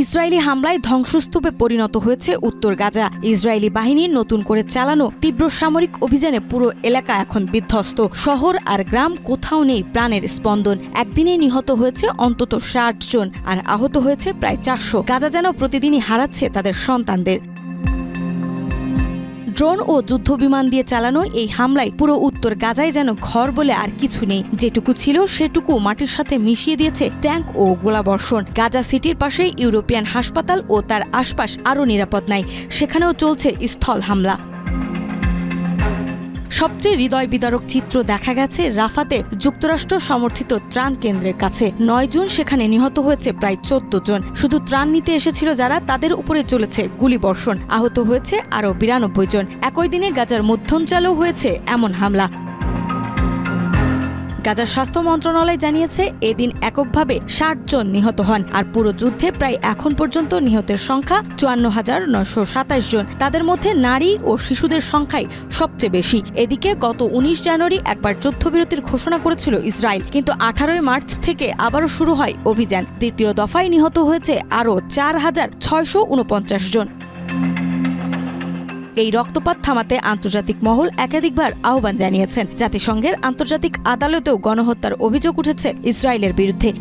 Israeli হামলায় ধ্বংসস্তূপে পরিণত হয়েছে উত্তর গাজা। ইসরায়েলি বাহিনীর নতুন করে চালানো তীব্র সামরিক অভিযানে পুরো এলাকা এখন বিধ্বস্ত। শহর আর গ্রাম কোথাও নেই প্রাণের স্পন্দন। একদিনে নিহত হয়েছে অন্তত ৬০ জন আর আহত হয়েছে প্রায় ৪০০। গাজা যেন প্রতিদিনই হারাচ্ছে তাদের সন্তানদের। ড্রোন ও যুদ্ধবিমান দিয়ে চালানো এই হামলায় পুরো উত্তর গাজায় যেন ঘর বলে আর কিছু নেই। যেটুকু ছিল সেটুকু মাটির সাথে মিশিয়ে দিয়েছে ট্যাঙ্ক ও গোলাবর্ষণ। গাজা সিটির পাশেই ইউরোপিয়ান হাসপাতাল ও তার আশপাশ আরও নিরাপদ নাই, সেখানেও চলছে স্থল হামলা। সবচেয়ে হৃদয় বিদারক চিত্র দেখা গেছে রাফাতে যুক্তরাষ্ট্র সমর্থিত ত্রাণ কেন্দ্রের কাছে। ৯ জুন সেখানে নিহত হয়েছে প্রায় ১৪ জন। শুধু ত্রাণ নিতে এসেছিল যারা, তাদের উপরে চলেছে গুলিবর্ষণ। আহত হয়েছে আরও ৯২ জন। একই দিনে গাজার মধ্যাঞ্চলেও হয়েছে এমন হামলা। গাজার স্বাস্থ্য মন্ত্রণালয় জানিয়েছে এদিন এককভাবে ৬০ জন নিহত হন। আর পুরো যুদ্ধে প্রায় এখন পর্যন্ত নিহতের সংখ্যা ৫৪,৯২৭ জন। তাদের মধ্যে নারী ও শিশুদের সংখ্যাই সবচেয়ে বেশি। এদিকে গত ১৯ জানুয়ারি একবার যুদ্ধবিরতির ঘোষণা করেছিল ইসরায়েল, কিন্তু ১৮ মার্চ থেকে আবারও শুরু হয় অভিযান। দ্বিতীয় দফায় নিহত হয়েছে আরও ৪,৬৪৯ জন। এই রক্তপাত থামাতে আন্তর্জাতিক মহল একাধিকবার আহ্বান জানিয়েছেন। জাতিসংঘের আন্তর্জাতিক আদালতেও গণহত্যার অভিযোগ উঠেছে ইসরায়েলের বিরুদ্ধে।